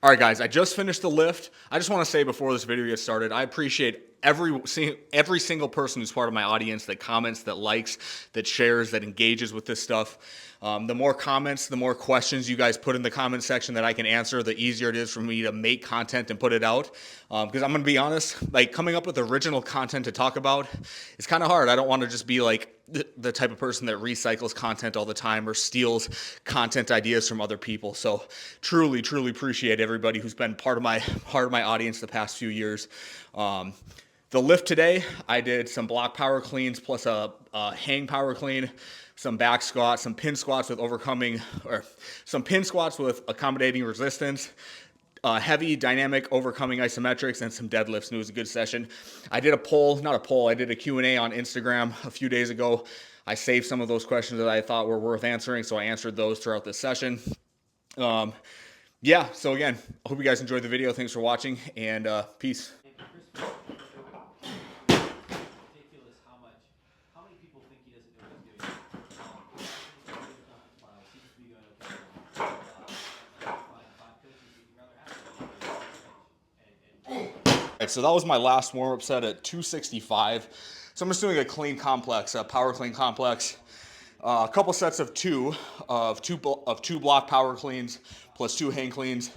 All right, guys, I just finished the lift. I just want to say before this video gets started, I appreciate every single person who's part of my audience that comments, that likes, that shares, that engages with this stuff. The more comments, the more questions you guys put in the comment section that I can answer, the easier it is for me to make content and put it out. Because I'm going to be honest, like coming up with original content to talk about is kind of hard. I don't want to just be like the type of person that recycles content all the time or steals content ideas from other people. So truly appreciate everybody who's been part of my audience the past few years. The lift today, I did some block power cleans plus a hang power clean, some back squats, some pin squats with accommodating resistance, heavy dynamic overcoming isometrics, and some deadlifts, and it was a good session. I did a Q&A on Instagram a few days ago. I saved some of those questions that I thought were worth answering, so I answered those throughout this session. Yeah, so again, I hope you guys enjoyed the video. Thanks for watching, and peace. So that was my last warm-up set at 265. So I'm just doing a clean complex, a power clean complex. A couple sets of two block power cleans plus 2 hang cleans.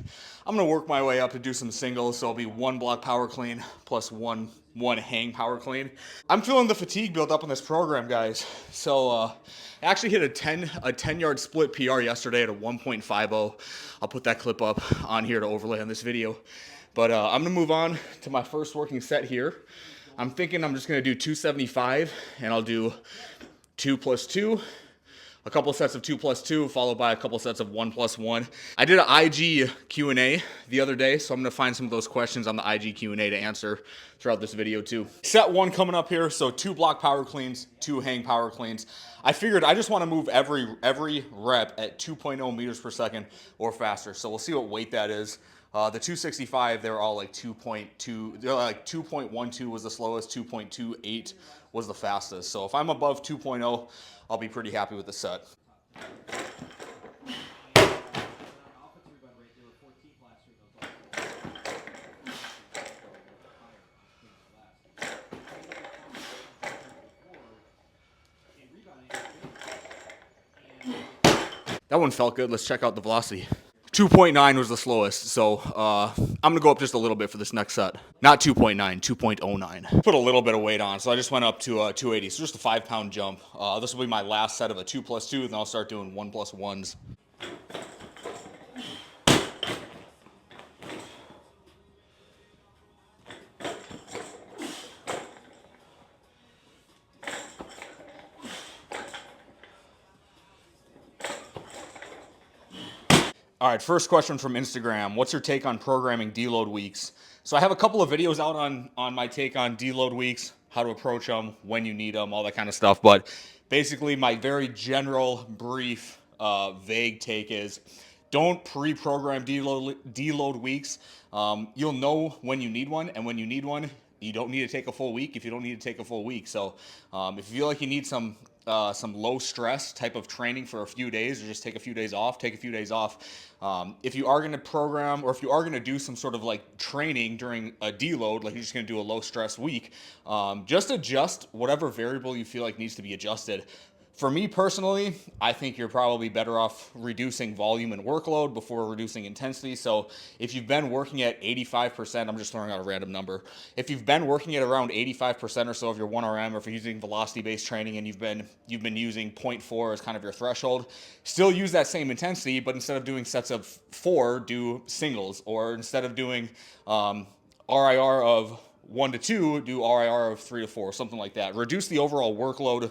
I'm gonna work my way up to do some singles. So it'll be 1 block power clean plus one hang power clean. I'm feeling the fatigue build up on this program, guys. So I actually hit a 10-yard split PR yesterday at a 1.50. I'll put that clip up on here to overlay on this video. But I'm going to move on to my first working set here. I'm thinking I'm just going to do 275, and I'll do 2 plus 2, a couple sets of 2 plus 2, followed by a couple sets of 1 plus 1. I did an IG Q&A the other day, so I'm going to find some of those questions on the IG Q&A to answer throughout this video too. Set 1 coming up here, so 2 block power cleans, 2 hang power cleans. I figured I just want to move every rep at 2.0 meters per second or faster, so we'll see what weight that is. The 265, they were all like 2.2, they're like 2.12 was the slowest, 2.28 was the fastest. So if I'm above 2.0, I'll be pretty happy with the set. That one felt good. Let's check out the velocity. 2.9 was the slowest, so I'm going to go up just a little bit for this next set. Not 2.9, 2.09. Put a little bit of weight on, so I just went up to 280, so just a 5-pound jump. This will be my last set of a 2 plus 2, and then I'll start doing 1 plus 1s. All right, first question from Instagram. What's your take on programming deload weeks? So I have a couple of videos out on my take on deload weeks, how to approach them, when you need them, all that kind of stuff. But basically my very general, brief, vague take is don't pre-program deload weeks. You'll know when you need one, and when you need one, you don't need to take a full week if you don't need to take a full week. So if you feel like you need some low stress type of training for a few days, or just take a few days off, take a few days off. If you are going to program, or if you are going to do some sort of like training during a deload, like you're just going to do a low stress week, just adjust whatever variable you feel like needs to be adjusted. For me personally, I think you're probably better off reducing volume and workload before reducing intensity. So if you've been working at 85%, I'm just throwing out a random number. If you've been working at around 85% or so of your 1RM, or if you're using velocity-based training and you've been using 0.4 as kind of your threshold, still use that same intensity, but instead of doing sets of 4, do singles, or instead of doing RIR of 1 to 2, do RIR of 3 to 4, something like that. Reduce the overall workload.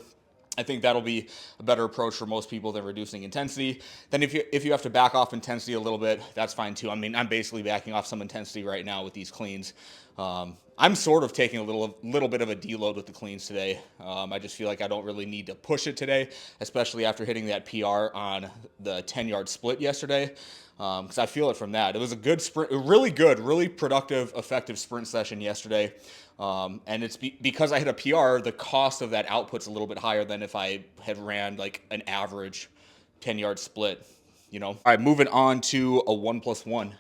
I think that'll be a better approach for most people than reducing intensity. Then if you have to back off intensity a little bit, that's fine too. I mean, I'm basically backing off some intensity right now with these cleans. I'm sort of taking a little bit of a deload with the cleans today. I just feel like I don't really need to push it today, especially after hitting that PR on the 10-yard split yesterday. Because I feel it from that. It was a good sprint, really productive, effective sprint session yesterday. And it's because I hit a PR, the cost of that output's a little bit higher than if I had ran like an average 10-yard split, you know? All right, moving on to a 1 plus 1.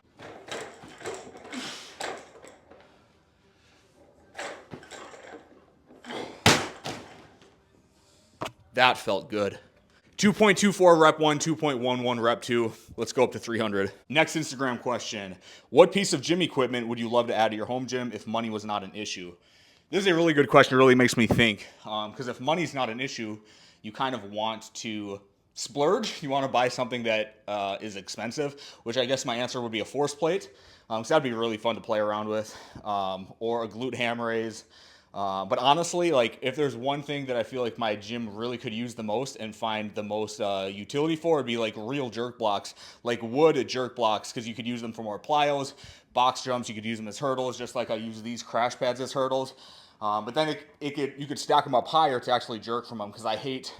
That felt good. 2.24 rep 1, 2.11 rep 2. Let's go up to 300. Next Instagram question. What piece of gym equipment would you love to add to your home gym if money was not an issue? This is a really good question. It really makes me think. Because if money's not an issue, you kind of want to splurge. You want to buy something that is expensive, which I guess my answer would be a force plate. Because that'd be really fun to play around with. Or a glute ham raise. But honestly, like if there's one thing that I feel like my gym really could use the most and find the most utility for, it'd be like real jerk blocks, like wood jerk blocks, because you could use them for more plyos. Box jumps, you could use them as hurdles, just like I use these crash pads as hurdles. But then you could stack them up higher to actually jerk from them, because I hate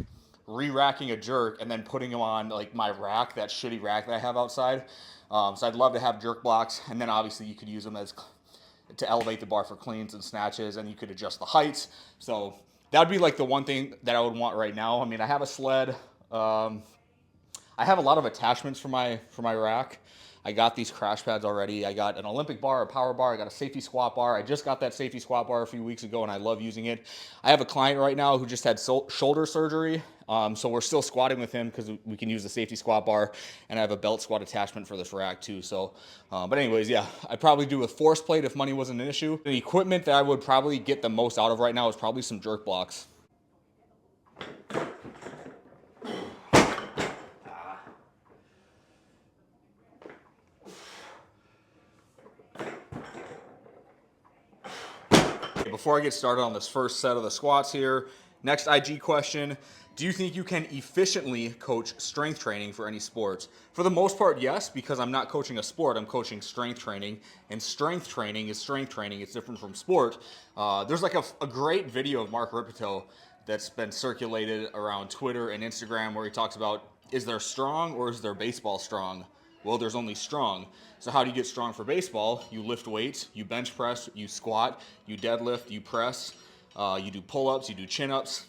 re-racking a jerk and then putting them on like my rack, that shitty rack that I have outside. So I'd love to have jerk blocks, and then obviously you could use them as to elevate the bar for cleans and snatches, and you could adjust the heights. So that would be like the one thing that I would want right now. I mean, I have a sled. I have a lot of attachments for my rack. I got these crash pads already. I got an Olympic bar, a power bar. I got a safety squat bar. I just got that safety squat bar a few weeks ago, and I love using it. I have a client right now who just had shoulder surgery, so we're still squatting with him because we can use the safety squat bar, and I have a belt squat attachment for this rack too. So, but anyways, yeah, I'd probably do a force plate if money wasn't an issue. The equipment that I would probably get the most out of right now is probably some jerk blocks. Before I get started on this first set of the squats here, next IG question, do you think you can efficiently coach strength training for any sports? For the most part, yes, because I'm not coaching a sport, I'm coaching strength training, and strength training is strength training. It's different from sport. There's like a great video of Mark Ripito that's been circulated around Twitter and Instagram where he talks about, is there strong or is there baseball strong? Well, there's only strong. So how do you get strong for baseball? You lift weights, you bench press, you squat, you deadlift, you press, you do pull-ups, you do chin-ups,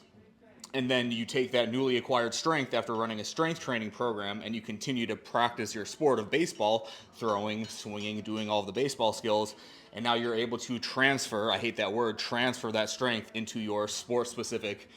and then you take that newly acquired strength after running a strength training program and you continue to practice your sport of baseball, throwing, swinging, doing all of the baseball skills, and now you're able to transfer, I hate that word, transfer that strength into your sport-specific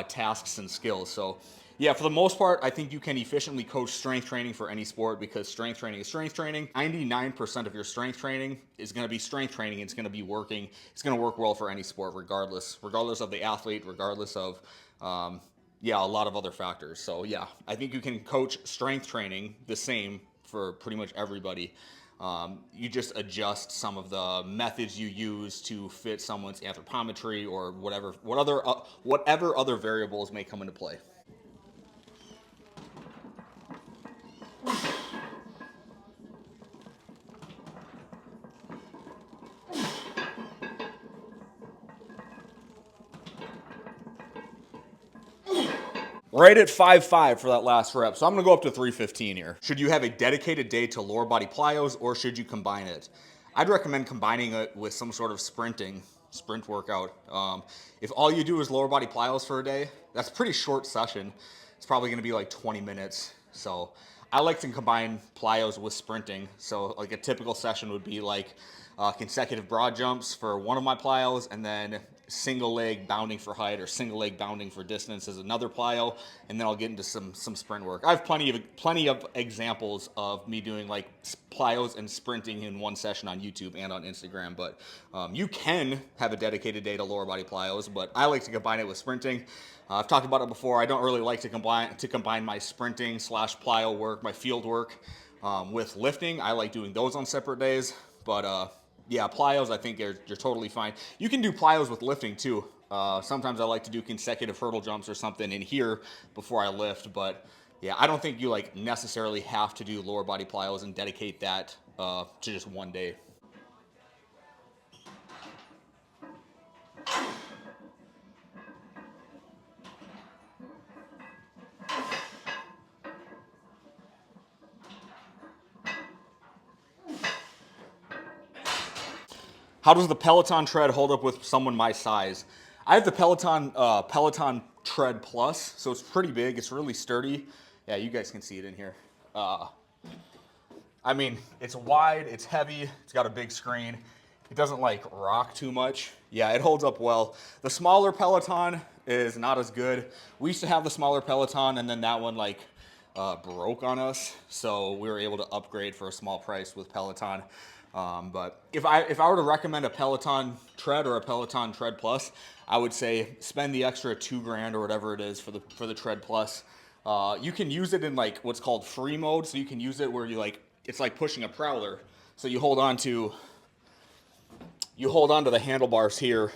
tasks and skills. So yeah, for the most part, I think you can efficiently coach strength training for any sport because strength training is strength training. 99% of your strength training is going to be strength training. It's going to be working. It's going to work well for any sport regardless of the athlete, regardless of, a lot of other factors. So yeah, I think you can coach strength training the same for pretty much everybody. You just adjust some of the methods you use to fit someone's anthropometry or whatever other variables may come into play. Right at 5.5 for that last rep. So I'm gonna go up to 315 here. Should you have a dedicated day to lower body plyos or should you combine it? I'd recommend combining it with some sort of sprint workout. If all you do is lower body plyos for a day, that's a pretty short session. It's probably gonna be like 20 minutes. So I like to combine plyos with sprinting. So like a typical session would be like consecutive broad jumps for one of my plyos, and then single leg bounding for height or single leg bounding for distance is another plyo, and then I'll get into some sprint work. I have plenty of examples of me doing like plyos and sprinting in one session on YouTube and on Instagram, but you can have a dedicated day to lower body plyos, but I like to combine it with sprinting. I've talked about it before. I don't really like to combine my sprinting / plyo work, my field work, with lifting. I like doing those on separate days, but yeah, plyos, I think you're totally fine. You can do plyos with lifting too. Sometimes I like to do consecutive hurdle jumps or something in here before I lift, but yeah, I don't think you like necessarily have to do lower body plyos and dedicate that to just one day. How does the Peloton tread hold up with someone my size? I have the Peloton Tread Plus, so it's pretty big. It's really sturdy. Yeah, you guys can see it in here. I mean, it's wide, it's heavy, it's got a big screen. It doesn't like rock too much. Yeah, it holds up well. The smaller Peloton, is not as good. We used to have the smaller Peloton, and then that one like broke on us, so we were able to upgrade for a small price with Peloton. But if I were to recommend a Peloton Tread or a Peloton Tread Plus, I would say spend the extra $2,000 or whatever it is for the Tread Plus. You can use it in like what's called free mode, so you can use it where you like it's like pushing a prowler. So you hold on to the handlebars here,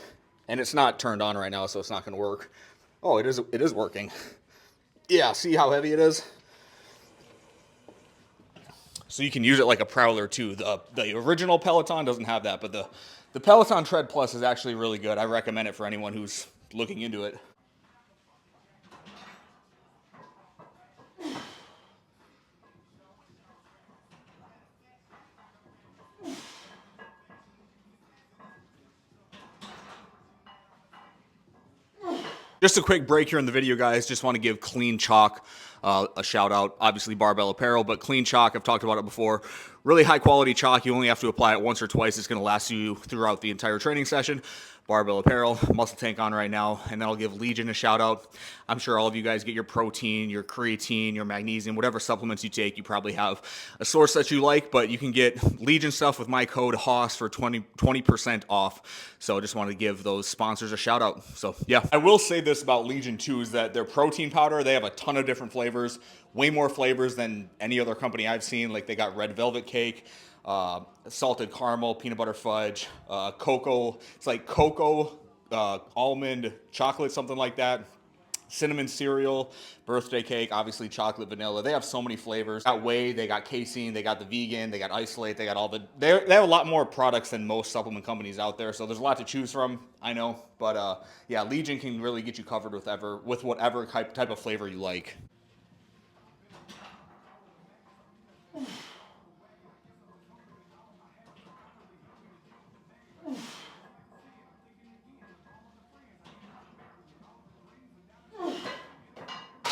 and it's not turned on right now, so it's not going to work. Oh, it is working. Yeah, see how heavy it is? So you can use it like a prowler too. The original Peloton doesn't have that, but the Peloton Tread Plus is actually really good. I recommend it for anyone who's looking into it. Just a quick break here in the video, guys. Just want to give Clean Chalk a shout out. Obviously, Barbell Apparel, but Clean Chalk, I've talked about it before. Really high quality chalk. You only have to apply it once or twice. It's going to last you throughout the entire training session. Barbell Apparel, Muscle Tank on right now, and then I'll give Legion a shout out. I'm sure all of you guys get your protein, your creatine, your magnesium, whatever supplements you take. You probably have a source that you like, but you can get Legion stuff with my code HOSS for 20% off. So I just wanted to give those sponsors a shout out. So yeah, I will say this about Legion too, is that their protein powder, they have a ton of different flavors, way more flavors than any other company I've seen. Like they got red velvet cake, salted caramel, peanut butter fudge, cocoa. It's like cocoa, almond, chocolate, something like that. Cinnamon cereal, birthday cake, obviously chocolate, vanilla. They have so many flavors. They got whey, they got casein, they got the vegan, they got isolate, they got all the. They have a lot more products than most supplement companies out there. So there's a lot to choose from. I know, but yeah, Legion can really get you covered with whatever type of flavor you like.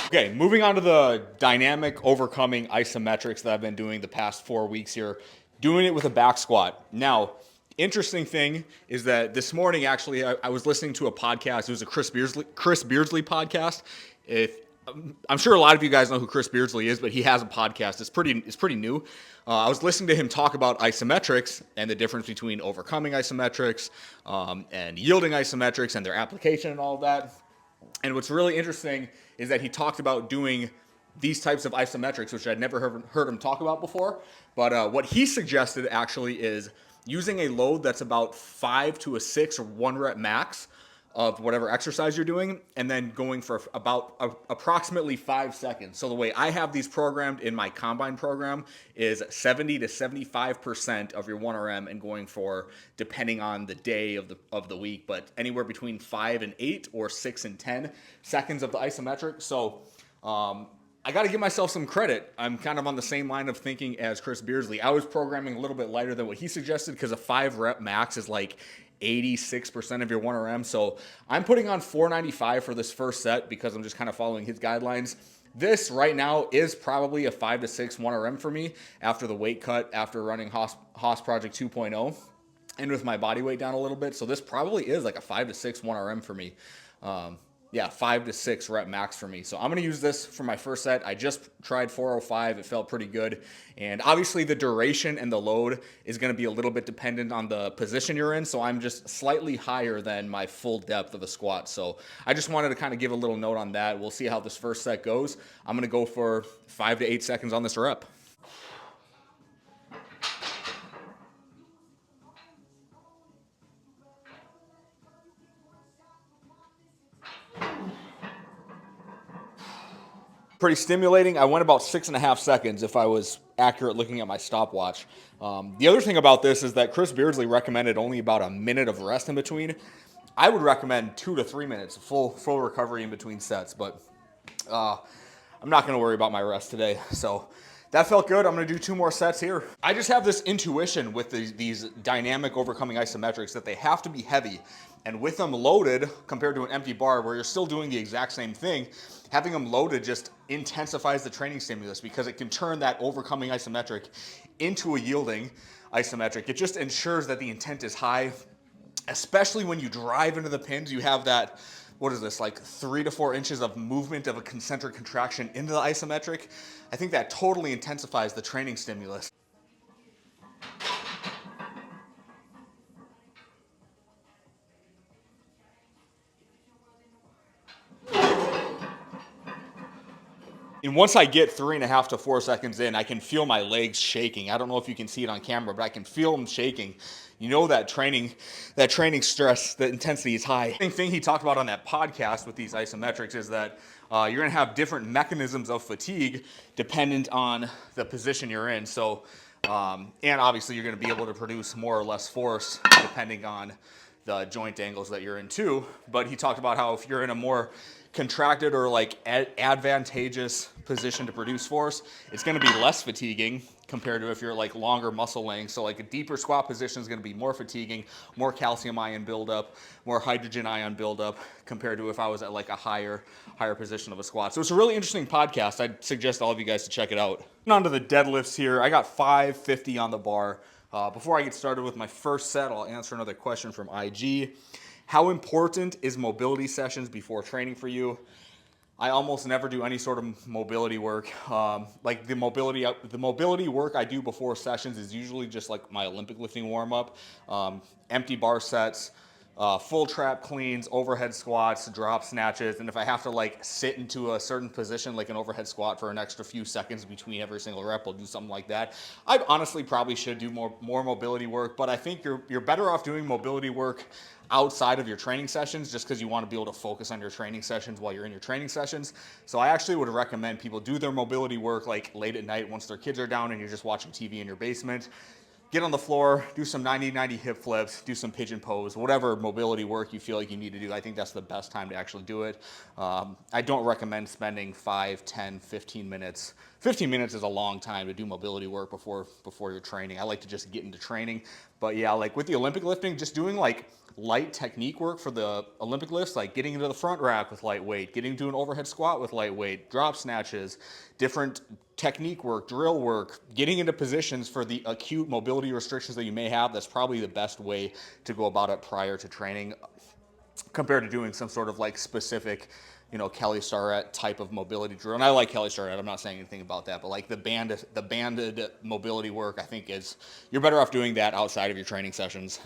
Okay, moving on to the dynamic overcoming isometrics that I've been doing the past 4 weeks here, doing it with a back squat. Now, interesting thing is that this morning, actually, I was listening to a podcast. It was a Chris Beardsley podcast. I'm sure a lot of you guys know who Chris Beardsley is, but he has a podcast. It's pretty new. I was listening to him talk about isometrics and the difference between overcoming isometrics and yielding isometrics and their application and all of that. And what's really interesting is that he talked about doing these types of isometrics, which I'd never heard him talk about before. But what he suggested actually is using a load that's about 5 to a 6 or 1 rep max of whatever exercise you're doing, and then going for about approximately 5 seconds. So the way I have these programmed in my combine program is 70 to 75% of your 1RM, and going for, depending on the day of the week, but anywhere between 5 and 8 or 6 and 10 seconds of the isometric. So I got to give myself some credit. I'm kind of on the same line of thinking as Chris Beardsley. I was programming a little bit lighter than what he suggested, because a 5 rep max is like 86% of your 1RM. So I'm putting on 495 for this first set because I'm just kind of following his guidelines. This right now is probably a 5 to 6 1RM for me after the weight cut, after running Haas Project 2.0, and with my body weight down a little bit. So this probably is like a 5 to 6 1RM for me. Yeah, 5 to 6 rep max for me. So I'm going to use this for my first set. I just tried 405. It felt pretty good. And obviously the duration and the load is going to be a little bit dependent on the position you're in. So I'm just slightly higher than my full depth of a squat. So I just wanted to kind of give a little note on that. We'll see how this first set goes. I'm going to go for 5 to 8 seconds on this rep. Pretty stimulating. I went about 6.5 seconds if I was accurate looking at my stopwatch. The other thing about this is that Chris Beardsley recommended only about a minute of rest in between. I would recommend 2 to 3 minutes, full recovery in between sets, but I'm not going to worry about my rest today. So that felt good. I'm going to do 2 more sets here. I just have this intuition with these dynamic overcoming isometrics that they have to be heavy. And with them loaded, compared to an empty bar where you're still doing the exact same thing, having them loaded just intensifies the training stimulus, because it can turn that overcoming isometric into a yielding isometric. It just ensures that the intent is high, especially when you drive into the pins. You have that what is this, like 3 to 4 inches of movement of a concentric contraction into the isometric, I think that totally intensifies the training stimulus. And once I get 3.5 to 4 seconds in, I can feel my legs shaking. I don't know if you can see it on camera, but I can feel them shaking. You know that training stress, the intensity is high. The thing he talked about on that podcast with these isometrics is that you're gonna have different mechanisms of fatigue dependent on the position you're in. So, and obviously you're gonna be able to produce more or less force depending on the joint angles that you're in too. But he talked about how if you're in a more contracted or like advantageous position to produce force, it's going to be less fatiguing compared to if you're like longer muscle length. So like a deeper squat position is going to be more fatiguing, more calcium ion buildup, more hydrogen ion buildup compared to if I was at like a higher position of a squat. So it's a really interesting podcast. I'd suggest all of you guys to check it out. On to the deadlifts here. I got 550 on the bar. Before I get started with my first set, I'll answer another question from IG. How important is mobility sessions before training for you? I almost never do any sort of mobility work. Like the mobility work I do before sessions is usually just like my Olympic lifting warm up, empty bar sets, full trap cleans, overhead squats, drop snatches, and if I have to like sit into a certain position like an overhead squat for an extra few seconds between every single rep, I'll do something like that. I honestly probably should do more mobility work, but I think you're better off doing mobility work outside of your training sessions just because you want to be able to focus on your training sessions while you're in your training sessions. So I actually would recommend people do their mobility work like late at night once their kids are down and you're just watching TV in your basement. Get on the floor, do some 90-90 hip flips, do some pigeon pose, whatever mobility work you feel like you need to do. I think that's the best time to actually do it. I don't recommend spending 5, 10, 15 minutes. 15 minutes is a long time to do mobility work before you're training. I like to just get into training. But yeah, like with the Olympic lifting, just doing like light technique work for the Olympic lifts, like getting into the front rack with light weight, getting into an overhead squat with light weight, drop snatches, different technique work, drill work, getting into positions for the acute mobility restrictions that you may have. That's probably the best way to go about it prior to training compared to doing some sort of like specific, you know, Kelly Starrett type of mobility drill. And I like Kelly Starrett, I'm not saying anything about that, but like the banded mobility work, I think you're better off doing that outside of your training sessions.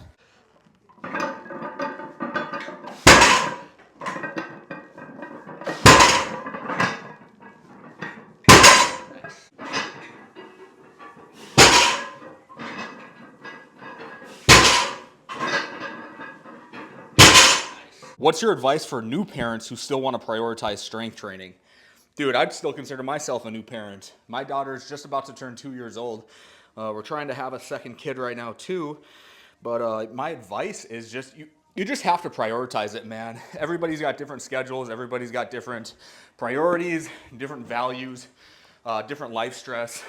What's your advice for new parents who still want to prioritize strength training? Dude, I'd still consider myself a new parent. My daughter's just about to turn 2 years old. We're trying to have a second kid right now too. But my advice is just, you just have to prioritize it, man. Everybody's got different schedules. Everybody's got different priorities, different values, different life stress,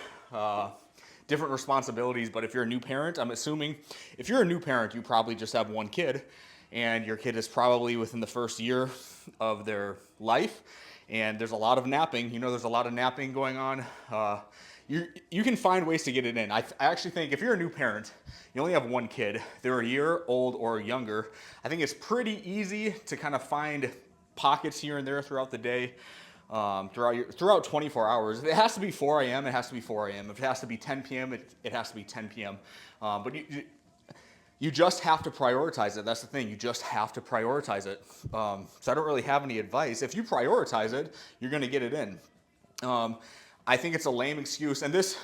different responsibilities. But if you're a new parent, I'm assuming if you're a new parent, you probably just have one kid. And your kid is probably within the first year of their life, and there's a lot of napping. You know, there's a lot of napping going on. You can find ways to get it in. I actually think if you're a new parent, you only have one kid, they're a year old or younger, I think it's pretty easy to kind of find pockets here and there throughout the day, throughout 24 hours. If it has to be 4 a.m., it has to be 4 a.m. If it has to be 10 p.m., it has to be 10 p.m. But you just have to prioritize it. That's the thing. You just have to prioritize it. So I don't really have any advice. If you prioritize it, you're going to get it in. I think it's a lame excuse. And this,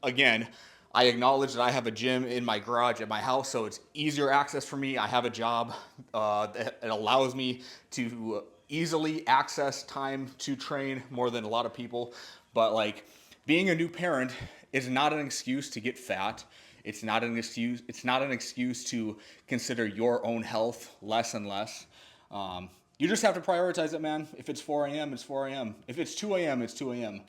again, I acknowledge that I have a gym in my garage at my house, so it's easier access for me. I have a job that allows me to easily access time to train more than a lot of people. But like being a new parent is not an excuse to get fat. It's not an excuse. It's not an excuse to consider your own health less and less. You just have to prioritize it, man. If it's 4 a.m., it's 4 a.m. If it's 2 a.m., it's 2 a.m.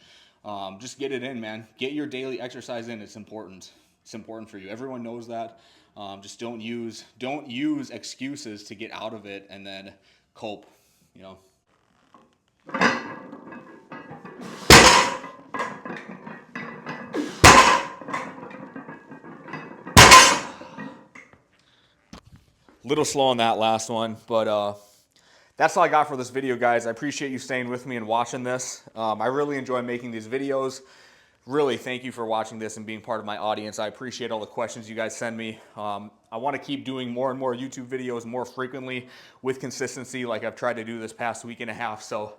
Just get it in, man. Get your daily exercise in. It's important. It's important for you. Everyone knows that. Just don't use excuses to get out of it and then cope. You know. Little slow on that last one, but that's all I got for this video, guys. I appreciate you staying with me and watching this. I really enjoy making these videos. Really, thank you for watching this and being part of my audience. I appreciate all the questions you guys send me. I want to keep doing more and more YouTube videos more frequently with consistency like I've tried to do this past week and a half. So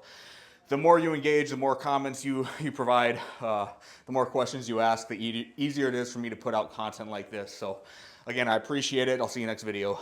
the more you engage, the more comments you provide, the more questions you ask, the easier it is for me to put out content like this. So again, I appreciate it. I'll see you next video.